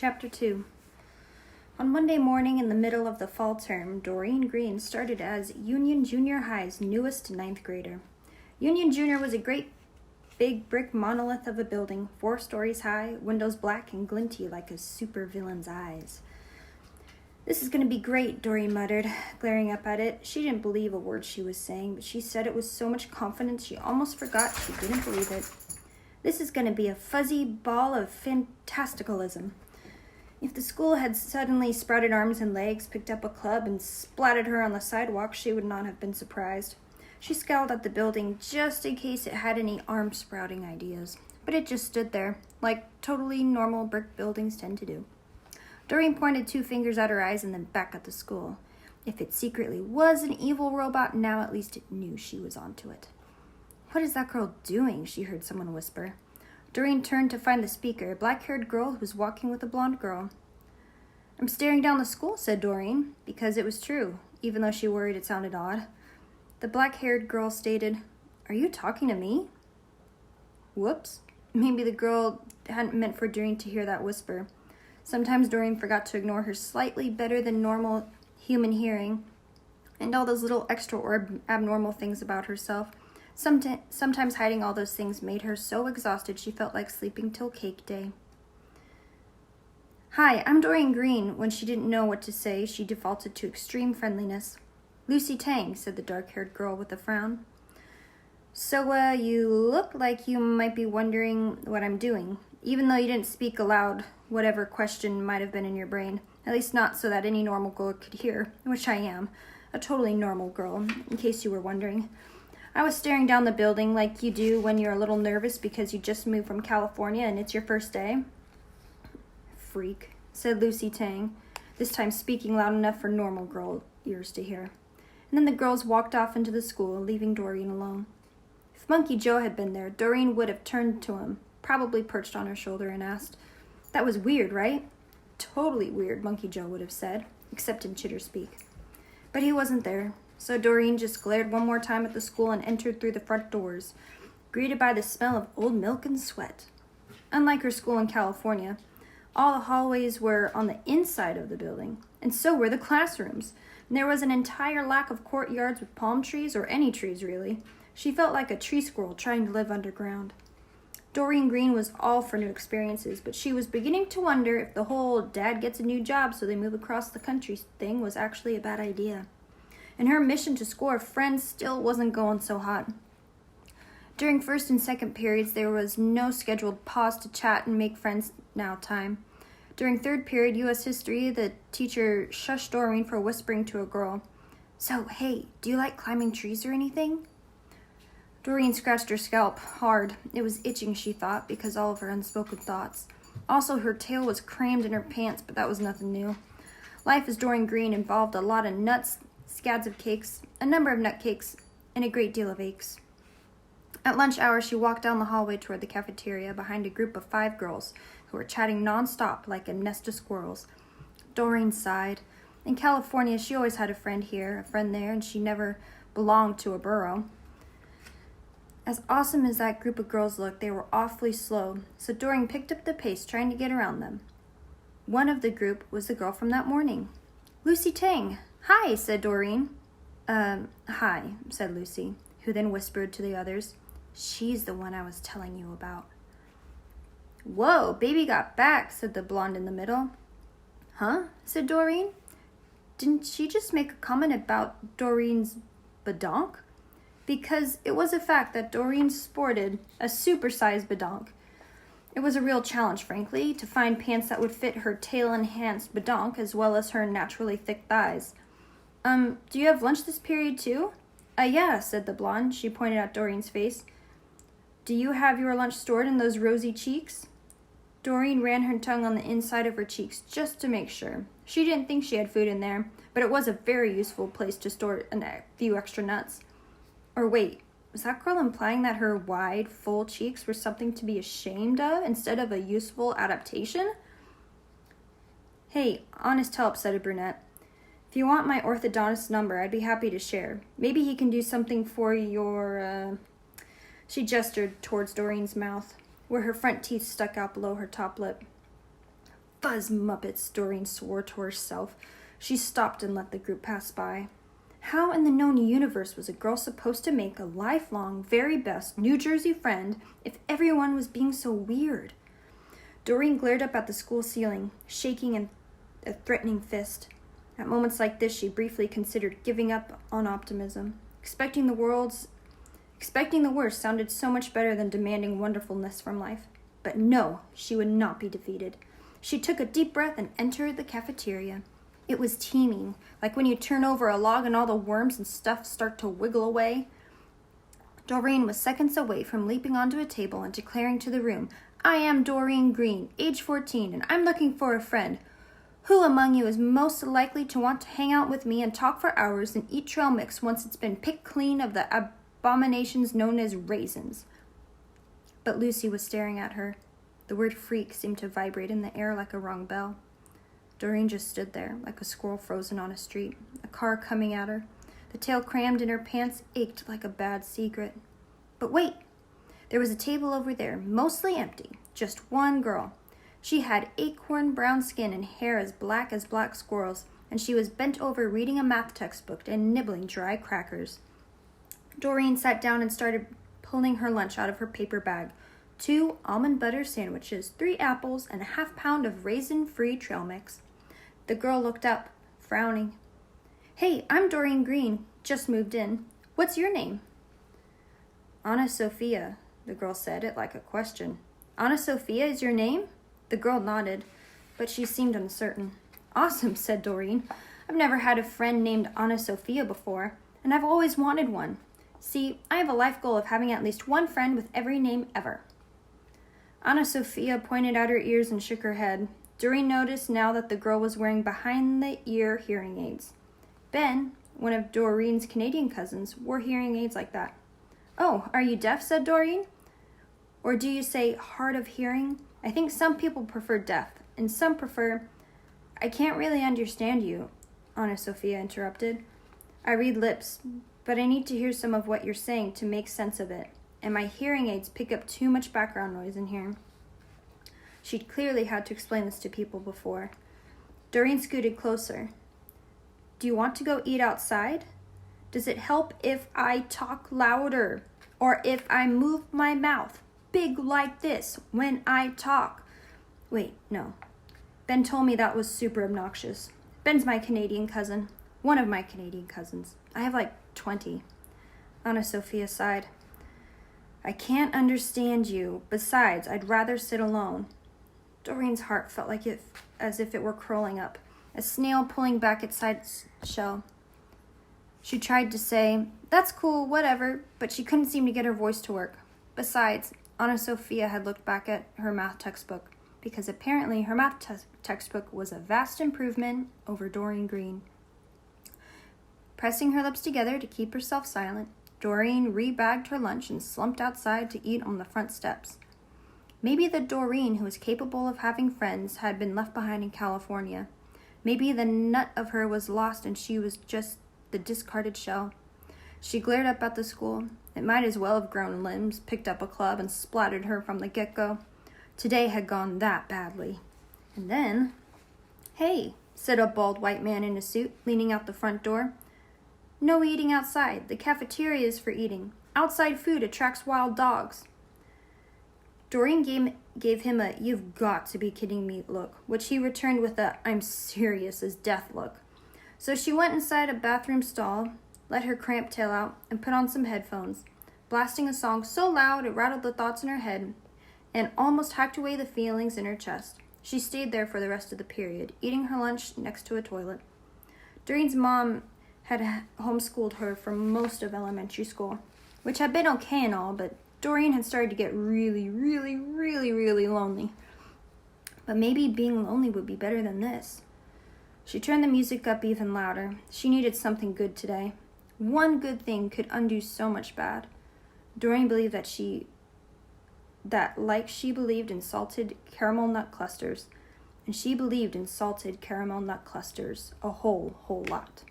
Chapter 2. On Monday morning in the middle of the fall term, Doreen Green started as Union Junior High's newest ninth grader. Union Junior was a great big brick monolith of a building, 4 stories high, windows black and glinty like a supervillain's eyes. "This is going to be great," Doreen muttered, glaring up at it. She didn't believe a word she was saying, but she said it with so much confidence she almost forgot she didn't believe it. "This is going to be a fuzzy ball of fantasticalism." If the school had suddenly sprouted arms and legs, picked up a club, and splatted her on the sidewalk, she would not have been surprised. She scowled at the building just in case it had any arm-sprouting ideas, but it just stood there, like totally normal brick buildings tend to do. Doreen pointed 2 fingers at her eyes and then back at the school. If it secretly was an evil robot, now at least it knew she was onto it. "What is that girl doing?" she heard someone whisper. Doreen turned to find the speaker, a black-haired girl who was walking with a blonde girl. "I'm staring down the school," said Doreen, because it was true, even though she worried it sounded odd. The black-haired girl stated, "Are you talking to me?" Whoops. Maybe the girl hadn't meant for Doreen to hear that whisper. Sometimes Doreen forgot to ignore her slightly better than normal human hearing and all those little extra or abnormal things about herself. Sometimes hiding all those things made her so exhausted she felt like sleeping till cake day. "Hi, I'm Doreen Green." When she didn't know what to say, she defaulted to extreme friendliness. "Lucy Tang," said the dark-haired girl with a frown. "So, you look like you might be wondering what I'm doing, even though you didn't speak aloud whatever question might have been in your brain, at least not so that any normal girl could hear, which I am, a totally normal girl, in case you were wondering. I was staring down the building like you do when you're a little nervous because you just moved from California and it's your first day." "Freak," said Lucy Tang, this time speaking loud enough for normal girl ears to hear. And then the girls walked off into the school, leaving Doreen alone. If Monkey Joe had been there, Doreen would have turned to him, probably perched on her shoulder, and asked, "That was weird, right?" "Totally weird," Monkey Joe would have said, except in chitter speak. But he wasn't there. So Doreen just glared one more time at the school and entered through the front doors, greeted by the smell of old milk and sweat. Unlike her school in California, all the hallways were on the inside of the building, and so were the classrooms. And there was an entire lack of courtyards with palm trees, or any trees really. She felt like a tree squirrel trying to live underground. Doreen Green was all for new experiences, but she was beginning to wonder if the whole "dad gets a new job so they move across the country" thing was actually a bad idea. And her mission to score friends still wasn't going so hot. During first and second periods, there was no scheduled pause to chat and make friends now time. During third period, U.S. history, the teacher shushed Doreen for whispering to a girl, "So, hey, do you like climbing trees or anything?" Doreen scratched her scalp hard. It was itching, she thought, because all of her unspoken thoughts. Also, her tail was crammed in her pants, but that was nothing new. Life as Doreen Green involved a lot of nuts, scads of cakes, a number of nut cakes, and a great deal of aches. At lunch hour, she walked down the hallway toward the cafeteria behind a group of 5 girls who were chatting nonstop like a nest of squirrels. Doreen sighed. In California, she always had a friend here, a friend there, and she never belonged to a borough. As awesome as that group of girls looked, they were awfully slow, so Doreen picked up the pace trying to get around them. One of the group was the girl from that morning. "Lucy Tang." "Hi," said Doreen. Hi," said Lucy, who then whispered to the others, "She's the one I was telling you about." "Whoa, baby got back," said the blonde in the middle. "Huh?" said Doreen. Didn't she just make a comment about Doreen's badonk? Because it was a fact that Doreen sported a supersized badonk. It was a real challenge, frankly, to find pants that would fit her tail-enhanced badonk as well as her naturally thick thighs. Do you have lunch this period too?" Yeah," said the blonde. She pointed at Doreen's face. "Do you have your lunch stored in those rosy cheeks?" Doreen ran her tongue on the inside of her cheeks just to make sure. She didn't think she had food in there, but it was a very useful place to store a few extra nuts. Or wait, was that girl implying that her wide, full cheeks were something to be ashamed of instead of a useful adaptation? "Hey, honest help," said a brunette. "If you want my orthodontist's number, I'd be happy to share. Maybe he can do something for your, She gestured towards Doreen's mouth, where her front teeth stuck out below her top lip. Fuzz muppets, Doreen swore to herself. She stopped and let the group pass by. How in the known universe was a girl supposed to make a lifelong, very best New Jersey friend if everyone was being so weird? Doreen glared up at the school ceiling, shaking a threatening fist. At moments like this, she briefly considered giving up on optimism. Expecting the worst sounded so much better than demanding wonderfulness from life. But no, she would not be defeated. She took a deep breath and entered the cafeteria. It was teeming, like when you turn over a log and all the worms and stuff start to wiggle away. Doreen was seconds away from leaping onto a table and declaring to the room, "I am Doreen Green, age 14, and I'm looking for a friend. Who among you is most likely to want to hang out with me and talk for hours and eat trail mix once it's been picked clean of the abominations known as raisins?" But Lucy was staring at her. The word freak seemed to vibrate in the air like a rung bell. Doreen just stood there, like a squirrel frozen on a street, a car coming at her. The tail crammed in her pants ached like a bad secret. But wait! There was a table over there, mostly empty. Just one girl. She had acorn brown skin and hair as black squirrels, and she was bent over reading a math textbook and nibbling dry crackers. Doreen sat down and started pulling her lunch out of her paper bag. 2 almond butter sandwiches, 3 apples, and a half-pound of raisin-free trail mix. The girl looked up, frowning. "Hey, I'm Doreen Green. Just moved in. What's your name?" "Anna Sophia," the girl said it like a question. "Anna Sophia is your name?" The girl nodded, but she seemed uncertain. "Awesome," said Doreen. "I've never had a friend named Anna Sophia before, and I've always wanted one. See, I have a life goal of having at least one friend with every name ever." Anna Sophia pointed out her ears and shook her head. Doreen noticed now that the girl was wearing behind-the-ear hearing aids. Ben, one of Doreen's Canadian cousins, wore hearing aids like that. "Oh, are you deaf?" said Doreen. "Or do you say hard of hearing? I think some people prefer deaf, and some prefer—" "I can't really understand you," Anna Sophia interrupted. "I read lips, but I need to hear some of what you're saying to make sense of it, and my hearing aids pick up too much background noise in here." She'd clearly had to explain this to people before. Doreen scooted closer. "Do you want to go eat outside? Does it help if I talk louder? Or if I move my mouth big like this when I talk?" "Wait, no. Ben told me that was super obnoxious. Ben's my Canadian cousin. One of my Canadian cousins. I have like 20. Anna Sophia sighed. "I can't understand you. Besides, I'd rather sit alone." Doreen's heart felt as if it were curling up, a snail pulling back its side shell. She tried to say, "That's cool, whatever," but she couldn't seem to get her voice to work. Besides, Anna Sophia had looked back at her math textbook, because apparently her math textbook was a vast improvement over Doreen Green. Pressing her lips together to keep herself silent, Doreen rebagged her lunch and slumped outside to eat on the front steps. Maybe the Doreen who was capable of having friends had been left behind in California. Maybe the nut of her was lost and she was just the discarded shell. She glared up at the school. It might as well have grown limbs, picked up a club, and splattered her from the get-go. Today had gone that badly. And then, "Hey," said a bald white man in a suit, leaning out the front door. "No eating outside. The cafeteria is for eating. Outside food attracts wild dogs." Doreen gave him a "you've got to be kidding me" look, which he returned with a "I'm serious as death" look. So she went inside a bathroom stall, let her cramped tail out, and put on some headphones, blasting a song so loud it rattled the thoughts in her head and almost hacked away the feelings in her chest. She stayed there for the rest of the period, eating her lunch next to a toilet. Doreen's mom had homeschooled her for most of elementary school, which had been okay and all, but Doreen had started to get really, really, really, really lonely. But maybe being lonely would be better than this. She turned the music up even louder. She needed something good today. One good thing could undo so much bad. Doreen believed that she believed in salted caramel nut clusters, and she believed in salted caramel nut clusters a whole lot.